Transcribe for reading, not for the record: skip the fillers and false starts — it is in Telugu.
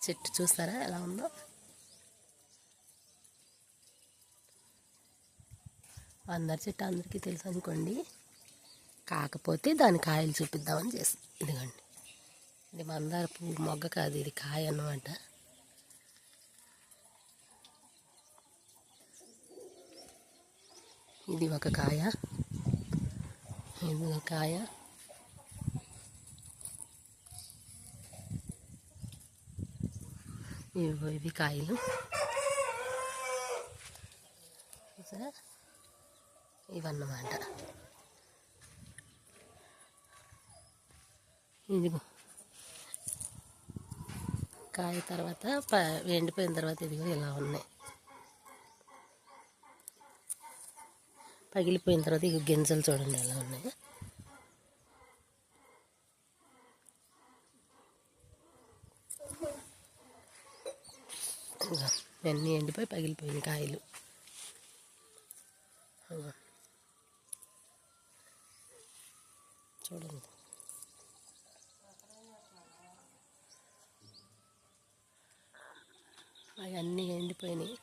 చెట్టు చూస్తారా ఎలా ఉందో. అందరి చెట్టు అందరికీ తెలుసు అనుకోండి, కాకపోతే దాని కాయలు చూపిద్దామని చేసి. ఇదిగోండి, ఇది మందార పువ్వు మొగ్గ కాదు, ఇది కాయ అన్నమాట. ఇది ఒక కాయ, ఇది ఒక కాయ, ఇవి కాయలు. ఇవన్నమాట. ఇదిగో కాయ తర్వాత ఎండిపోయిన తర్వాత ఇదిగో ఇలా ఉన్నాయి. పగిలిపోయిన తర్వాత ఇక గింజలు చూడండి ఎలా ఉన్నాయి. అన్నీ ఎండిపోయి పగిలిపోయిన కాయలు. చూడండి, అవన్నీ ఎండిపోయినాయి.